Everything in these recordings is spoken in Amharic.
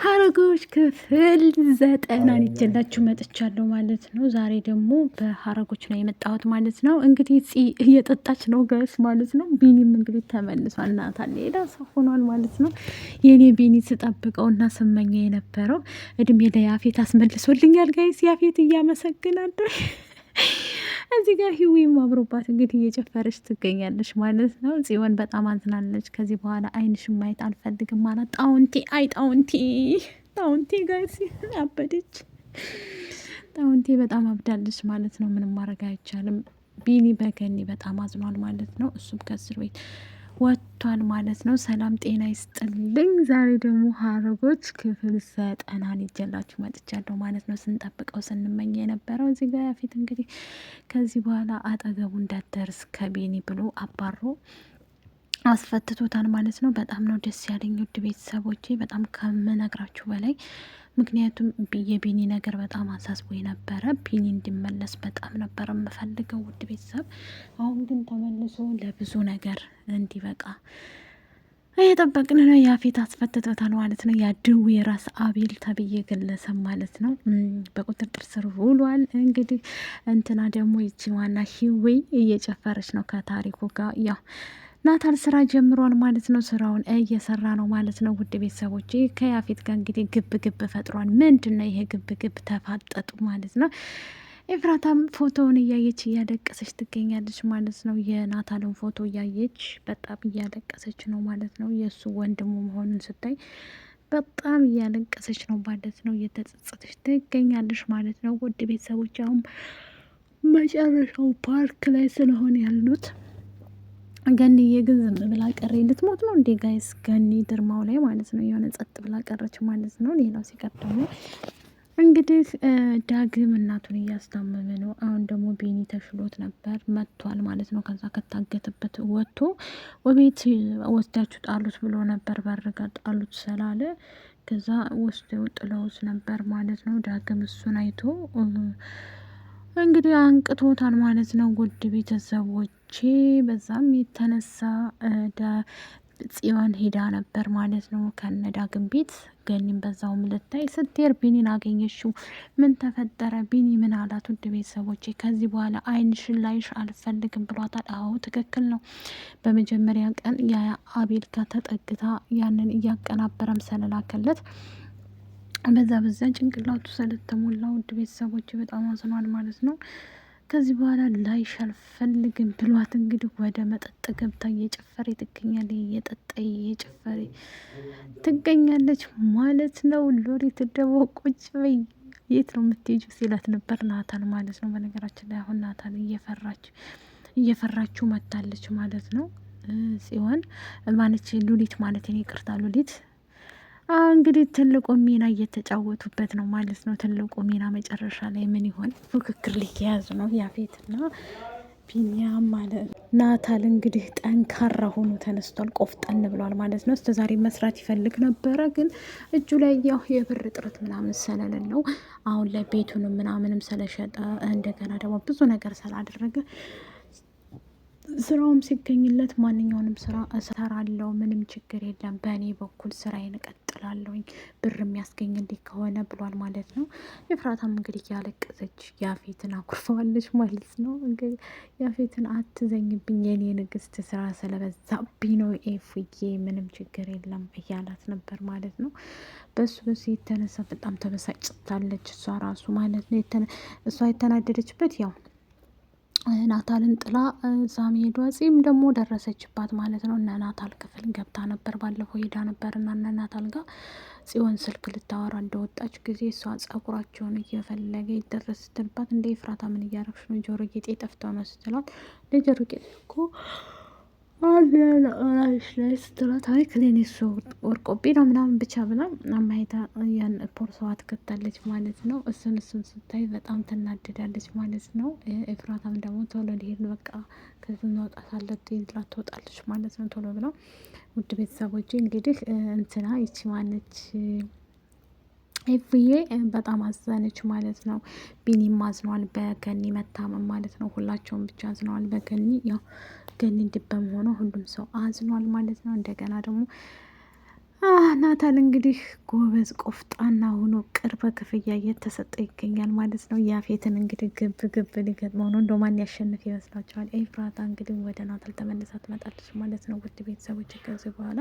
ሀረጎች ክፍል 90 ይዤላችሁ መጥቻለሁ ማለት ነው። ዛሬ ደግሞ በሀረጎች ነው የመጣሁት ማለት ነው። እንግዲህ እየጠጣች ነው ጋይስ ማለት ነው። ቢኒም እንግዲህ ተመልሷል። ናታን ሌላ ሰው ሆኗል ማለት ነው። የኔ ቢኒ ስጠብቀው እና ስመኘ የነበረው እድሜ ለያፌት አስመልሶልኛል ጋይስ። ያፌት እያመሰግናለሁ። እዚህ ጋር ህዊም አብሮባት እንግዲህ እየጨፈረች ትገኛለች ማለት ነው። ጽዮን በጣም አዝናለች። ከዚህ በኋላ አይንሽን ማየት አልፈልግም ማለት ጣውንቲ አይ ጣውንቲ ጋይስ አበደች። ጣውንቲ በጣም አብዳለች ማለት ነው። ምንም ማድረግ አይቻልም። ቢኒ በገኒ በጣም አዝኗል ማለት ነው። እሱም ከእስር ቤት ወጥቷል ማለት ነው። ሰላም ጤና ይስጥልኝ። ዛሬ ደግሞ ሀረጎች ክፍል 90 ይዤላችሁ መጥቻለሁ ማለት ነው። ስንጠብቀው ስንመኝ የነበረው እዚህ ጋር ያፌት እንግዲህ ከዚህ በኋላ አጠገቡ እንዳትደርስ ከቤኒ ብሎ አባሮ አስፈትቶታል ማለት ነው። በጣም ነው ደስ ያለኝ ውድ ቤተሰቦቼ፣ በጣም ከምነግራችሁ በላይ ምክንያቱም የቢኒ ነገር በጣም አሳስቦ ነበረ። ቢኒ እንዲመለስ በጣም ነበር የምፈልገው ውድ ቤተሰብ። አሁን ግን ተመልሶ ለብዙ ነገር እንዲበቃ እየጠበቅን ነው። ያፌት አስፈትቶታል ማለት ነው። ያድው የራስ አቤል ተብዬ ግለሰብ ማለት ነው በቁጥጥር ስር ውሏል። እንግዲህ እንትና ደግሞ ይቺ ዋና ሂዌ እየጨፈረች ነው ከታሪኩ ጋር ያው ናታል ስራ ጀምሯል ማለት ነው። ስራውን እየሰራ ነው ማለት ነው። ውድ ቤተሰቦች ከያፌት ጋር እንግዲህ ግብ ግብ ፈጥሯል። ምንድን ነው ይሄ ግብ ግብ? ተፋጠጡ ማለት ነው። ኤፍራታም ፎቶውን እያየች እያለቀሰች ትገኛለች ማለት ነው። የናታልን ፎቶ እያየች በጣም እያለቀሰች ነው ማለት ነው። የእሱ ወንድሙ መሆኑን ስታይ በጣም እያለቀሰች ነው ማለት ነው። እየተጸጸተች ትገኛለች ማለት ነው። ውድ ቤተሰቦች አሁን መጨረሻው ፓርክ ላይ ስለሆነ ያሉት ገኒዬ ግን ዝም ብላ ቀረ። ልትሞት ነው እንዴ ጋይስ? ገኒ ድርማው ላይ ማለት ነው የሆነ ጸጥ ብላ ቀረች ማለት ነው። ሌላው ሲቀር ደግሞ እንግዲህ ዳግም እናቱን እያስታመመ ነው። አሁን ደግሞ ቤኒ ተሽሎት ነበር መጥቷል ማለት ነው። ከዛ ከታገተበት ወጥቶ ወቤት ወስዳችሁ ጣሉት ብሎ ነበር። በርጋ ጣሉት ስላለ ከዛ ወስደው ጥለውት ነበር ማለት ነው። ዳግም እሱን አይቶ እንግዲህ አንቅቶታል ማለት ነው። ውድ ቤተሰቦቼ በዛም የተነሳ ጽዮን ሄዳ ነበር ማለት ነው ከነ ዳግም ቤት። ገኒም በዛውም ልታይ ስትሄድ ቢኒን አገኘችው። ምን ተፈጠረ? ቢኒ ምን አላት? ውድ ቤተሰቦቼ ከዚህ በኋላ አይንሽን ላይሽ አልፈልግም ብሏታል። አዎ ትክክል ነው። በመጀመሪያ ቀን የአቤል ጋር ተጠግታ ያንን እያቀናበረም ስለላከለት በዛ ጭንቅላቱ ስለተሞላ ውድ ቤተሰቦች በጣም አዝኗል ማለት ነው። ከዚህ በኋላ ላይሽ አልፈልግም ብሏት እንግዲህ ወደ መጠጥ ገብታ እየጨፈረ ትገኛለች። እየጠጣ እየጨፈረ ትገኛለች ማለት ነው። ሎሪት ደግሞ ቁጭ በይ የት ነው የምትሄጂው ሲላት ነበር ናታል ማለት ነው። በነገራችን ላይ አሁን ናታል እየፈራችሁ መታለች ማለት ነው። ጽዮን ማነች ሉሊት ማለት ነው። ይቅርታ ሉሊት እንግዲህ ትልቁ ሚና እየተጫወቱበት ነው ማለት ነው። ትልቁ ሚና መጨረሻ ላይ ምን ይሆን? ፉክክር ሊያያዙ ነው ያፌትና ቢኒያም ማለት ነው። ናታል እንግዲህ ጠንካራ ሆኖ ተነስቷል፣ ቆፍጠን ብሏል ማለት ነው። እስከ ዛሬ መስራት ይፈልግ ነበረ፣ ግን እጁ ላይ ያው የብር እጥረት ምናምን ስለሌለው አሁን ላይ ቤቱንም ምናምንም ስለሸጠ እንደገና ደግሞ ብዙ ነገር ስላደረገ ስራውም ሲገኝለት ማንኛውንም ስራ እሰራለሁ፣ ምንም ችግር የለም፣ በእኔ በኩል ስራዬን እቀጥላለሁኝ ብር የሚያስገኝልኝ ከሆነ ብሏል ማለት ነው። ኤፍራታም እንግዲህ ያለቀሰች ያፌትን አኩርፈዋለች ማለት ነው። እንግዲህ ያፌትን አትዘኝብኝ የኔ ንግስት፣ ስራ ስለበዛብኝ ነው ኤፍዬ፣ ምንም ችግር የለም እያላት ነበር ማለት ነው። በሱ የተነሳ በጣም ተበሳጭታለች እሷ ራሱ ማለት ነው። እሷ የተናደደችበት ያው ናታልን ጥላ እዛ መሄዷ ጺም ደግሞ ደረሰችባት ማለት ነው። እነ ናታል ክፍል ገብታ ነበር ባለፈው ሄዳ ነበር እና እነ ናታል ጋር ጽዮን ስልክ ልታወራ እንደወጣች ጊዜ እሷ ጸጉራቸውን እየፈለገ ይደረስ ስትልባት እንደ ኤፍራታ ምን እያረግሽ ነው? ጆሮ ጌጤ ጠፍተው ነው ስትላት ለጆሮ ጌጤ እኮ አላሽ ላይ ስትላት አይ ክሌን እሱ ወርቆቤ ነው ምናምን ብቻ ብላ አማይታ ያን ፖርሳዋ ትከታለች ማለት ነው። እሱን ስታይ በጣም ትናደዳለች ማለት ነው። ኤፍራታም ደግሞ ቶሎ ሊሄድ በቃ ከዚህ መውጣት አለብኝ ብላ ትወጣለች ማለት ነው ቶሎ ብላ። ውድ ቤተሰቦቼ እንግዲህ እንትና ይቺ ማነች ኤፍዬ በጣም አዘነች ማለት ነው። ቢኒም አዝኗል በገኒ መታመም ማለት ነው። ሁላቸውም ብቻ አዝነዋል በገኒ ያው ገኒ እንዲህ በመሆኗ ሁሉም ሰው አዝኗል ማለት ነው። እንደገና ደግሞ ናታን እንግዲህ ጎበዝ ቆፍጣና ሆኖ ቅርበ ክፍያ እየተሰጠ ይገኛል ማለት ነው። ያፌትን እንግዲህ ግብ ግብ ሊገጥመው ነው። እንደ ማን ያሸንፍ ይመስላችኋል? ኤፍራታ እንግዲህ ወደ ናታል ተመልሳ ትመጣለች ማለት ነው። ውድ ቤተሰቦች ከዚህ በኋላ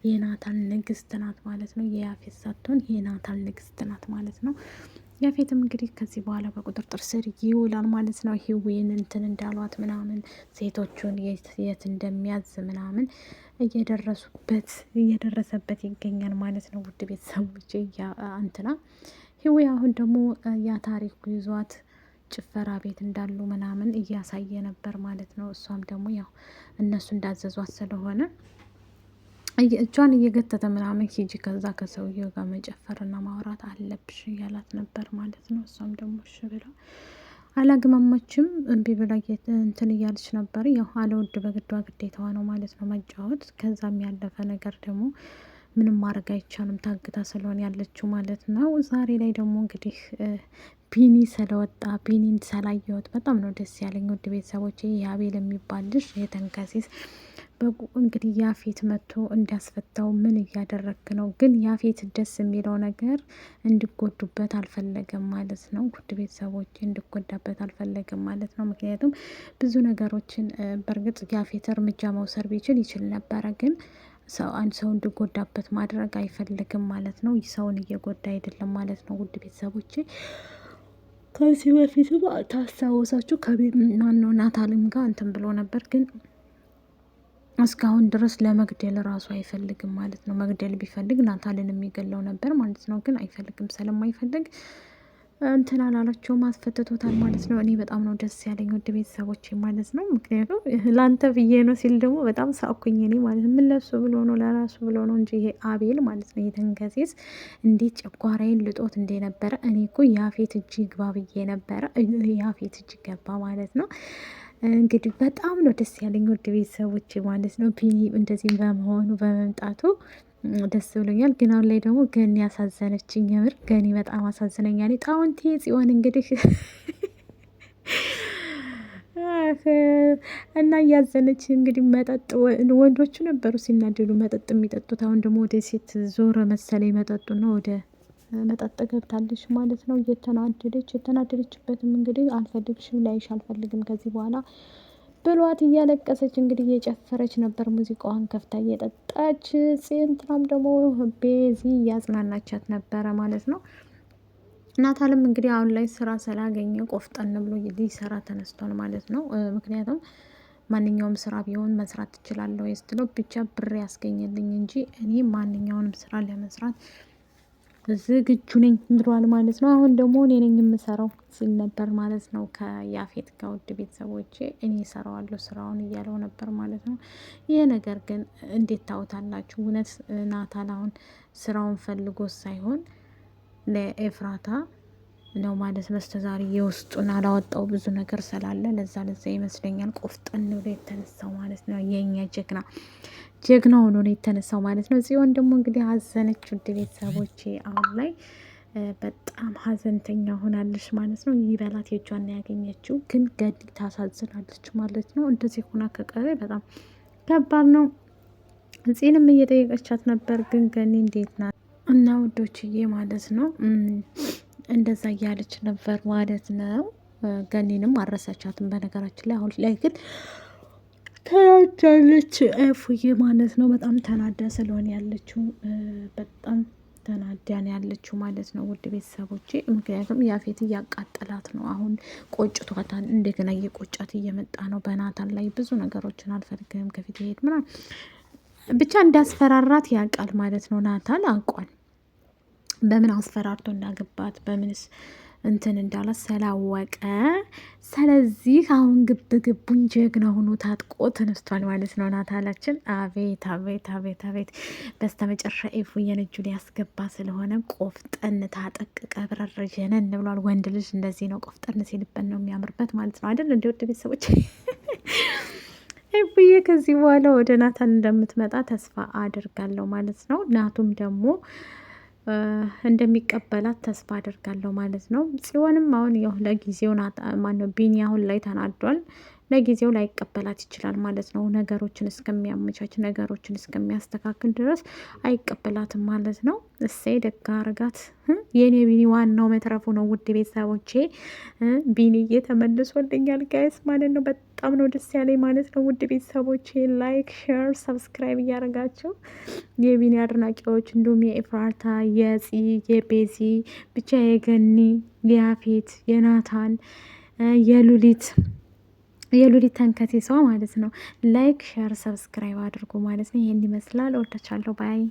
የናታል ንግስት ናት ማለት ነው። የያፌት ሳትሆን የናታል ንግስት ናት ማለት ነው። ያፌትም እንግዲህ ከዚህ በኋላ በቁጥጥር ስር ይውላል ማለት ነው። ሂዊን እንትን እንዳሏት ምናምን ሴቶቹን የት እንደሚያዝ ምናምን እየደረሰበት ይገኛል ማለት ነው። ውድ ቤተሰቦች እንትና ሂዊ አሁን ደግሞ ያ ታሪኩ ይዟት ጭፈራ ቤት እንዳሉ ምናምን እያሳየ ነበር ማለት ነው። እሷም ደግሞ ያው እነሱ እንዳዘዟት ስለሆነ እጇን እየገተተ ምናምን ሂጂ ከዛ ከሰውየው ጋር መጨፈርና ማውራት አለብሽ እያላት ነበር ማለት ነው። እሷም ደግሞ እሺ ብላ አላግማማችም። እምቢ ብላ እንትን እያለች ነበር። ያው አለውድ በግዷ ግዴታዋ ነው ማለት ነው መጫወት። ከዛም ያለፈ ነገር ደግሞ ምንም ማድረግ አይቻልም፣ ታግታ ስለሆነ ያለችው ማለት ነው። ዛሬ ላይ ደግሞ እንግዲህ ቢኒ ስለወጣ ቢኒን ስላየሁት በጣም ነው ደስ ያለኝ። ውድ ቤተሰቦች የአቤል የሚባል ልጅ የተንከሲስ እንግዲህ ያፌት መጥቶ እንዲያስፈታው ምን እያደረግክ ነው? ግን ያፌት ደስ የሚለው ነገር እንዲጎዱበት አልፈለገም ማለት ነው። ውድ ቤተሰቦች እንዲጎዳበት አልፈለገም ማለት ነው። ምክንያቱም ብዙ ነገሮችን በእርግጥ ያፌት እርምጃ መውሰድ ቢችል ይችል ነበረ፣ ግን አንድ ሰው እንዲጎዳበት ማድረግ አይፈልግም ማለት ነው። ሰውን እየጎዳ አይደለም ማለት ነው። ውድ ቤተሰቦቼ ከዚህ በፊትም ታስታውሳችሁ ማነው ናታልም ጋር እንትን ብሎ ነበር፣ ግን እስካሁን ድረስ ለመግደል ራሱ አይፈልግም ማለት ነው። መግደል ቢፈልግ ናታልን የሚገለው ነበር ማለት ነው። ግን አይፈልግም። ስለማይፈልግ እንትን አላላቸውም፣ አስፈትቶታል ማለት ነው። እኔ በጣም ነው ደስ ያለኝ ውድ ቤተሰቦች ማለት ነው። ምክንያቱም ለአንተ ብዬ ነው ሲል ደግሞ በጣም ሳኩኝ እኔ ማለት ነው። ምን ለሱ ብሎ ነው? ለራሱ ብሎ ነው እንጂ ይሄ አቤል ማለት ነው የተንከሴስ እንዴት ጨጓራዬን ልጦት እንደነበረ እኔ እኮ ያፌት እጅ ግባ ብዬ ነበረ። ያፌት እጅ ገባ ማለት ነው። እንግዲህ በጣም ነው ደስ ያለኝ ውድ ቤተሰቦች ማለት ነው። ቢኒ እንደዚህም በመሆኑ በመምጣቱ ደስ ብሎኛል። ግን አሁን ላይ ደግሞ ገኒ ያሳዘነችኝ፣ የምር ገኒ በጣም አሳዝነኛል። ጣውንቴ ጽዮን እንግዲህ እና እያዘነች እንግዲህ መጠጥ ወንዶቹ ነበሩ ሲናደዱ መጠጥ የሚጠጡት፣ አሁን ደግሞ ወደ ሴት ዞረ መሰለኝ መጠጡና ወደ መጠጥ ገብታለች ማለት ነው። የተናደደችበትም እንግዲህ አልፈልግሽም፣ ላይሽ አልፈልግም ከዚህ በኋላ ብሏት እያለቀሰች እንግዲህ እየጨፈረች ነበር፣ ሙዚቃዋን ከፍታ እየጠጣች። ጽንትናም ደግሞ ቤዚ እያጽናናቻት ነበረ ማለት ነው። ናታልም እንግዲህ አሁን ላይ ስራ ስላገኘ ቆፍጠን ብሎ ሊሰራ ተነስቷል ማለት ነው። ምክንያቱም ማንኛውም ስራ ቢሆን መስራት ትችላለህ ወይ ስትለው ብቻ ብር ያስገኝልኝ እንጂ እኔ ማንኛውንም ስራ ለመስራት ዝግጁ ነኝ ብሏል ማለት ነው። አሁን ደግሞ እኔ ነኝ የምሰራው ሲል ነበር ማለት ነው። ከያፌት ጋር ውድ ቤተሰቦቼ እኔ እሰራዋለሁ ስራውን እያለው ነበር ማለት ነው። ይህ ነገር ግን እንዴት ታውታላችሁ? እውነት ናታል አሁን ስራውን ፈልጎ ሳይሆን ለኤፍራታ ነው ማለት በስተዛሬ የውስጡን አላወጣው ብዙ ነገር ስላለ ለዛ ይመስለኛል ቆፍጠን ብሎ የተነሳው ማለት ነው። የኛ ጀግና ሆኖ ነው የተነሳው ማለት ነው። ጽዮን ደግሞ እንግዲህ ሀዘነች ውድ ቤተሰቦቼ አሁን ላይ በጣም ሀዘንተኛ ሆናለች ማለት ነው። ይበላት የእጇን ያገኘችው፣ ግን ገኒ ታሳዝናለች ማለት ነው። እንደዚህ ሆና ከቀረ በጣም ከባድ ነው። ጽንም እየጠየቀቻት ነበር፣ ግን ገኒ እንዴት ናት እና ውዶችዬ ማለት ነው እንደዛ እያለች ነበር ማለት ነው። ገኒንም አረሳቻትም በነገራችን ላይ። አሁን ላይ ግን ተናዳለች እፉዬ ማለት ነው። በጣም ተናዳ ስለሆነ ያለችው በጣም ተናዳን ያለችው ማለት ነው ውድ ቤተሰቦቼ። ምክንያቱም ያፌት እያቃጠላት ነው አሁን፣ ቆጭቷታል። እንደገና እየቆጫት እየመጣ ነው። በናታን ላይ ብዙ ነገሮችን አልፈልግም ከፊት ሄድ ምናምን ብቻ እንዳስፈራራት ያውቃል ማለት ነው። ናታን አውቋል በምን አስፈራርቶ እንዳገባት በምንስ እንትን እንዳላት ስላወቀ፣ ስለዚህ አሁን ግቡን ጀግና ሆኖ ታጥቆ ተነስቷል ማለት ነው ናታላችን። አቤት አቤት አቤት አቤት! በስተ መጨረሻ ኤፉዬን እጁ ሊያስገባ ስለሆነ ቆፍጠን ታጠቅ ቀብረር ጀነን ብሏል። ወንድ ልጅ እንደዚህ ነው፣ ቆፍጠን ሲልበት ነው የሚያምርበት ማለት ነው አይደል? እንደ ወደ ቤተሰቦች ኤፉዬ ከዚህ በኋላ ወደ ናታን እንደምትመጣ ተስፋ አድርጋለሁ ማለት ነው። ናቱም ደግሞ እንደሚቀበላት ተስፋ አድርጋለሁ ማለት ነው። ጽዮንም አሁን ያው ለጊዜው ማነው ቢኒ አሁን ላይ ተናዷል። ለጊዜው ላይቀበላት ይችላል ማለት ነው። ነገሮችን እስከሚያመቻች ነገሮችን እስከሚያስተካክል ድረስ አይቀበላትም ማለት ነው። እሰይ ደጋ አርጋት። የኔ ቢኒ ዋናው መትረፉ ነው። ውድ ቤተሰቦቼ ቢኒዬ ተመልሶልኛል ጋይስ ማለት ነው። በጣም ነው ደስ ያለኝ ማለት ነው። ውድ ቤተሰቦቼ ላይክ፣ ሼር፣ ሰብስክራይብ እያደረጋችሁ የቢኒ አድናቂዎች እንዲሁም የኤፍራታ፣ የፂ፣ የቤዚ ብቻ የገኒ፣ የያፌት፣ የናታን፣ የሉሊት ተንከቴ ሰው ማለት ነው። ላይክ ሼር ሰብስክራይብ አድርጉ ማለት ነው። ይሄን ይመስላል። ወዳቻለሁ ባይ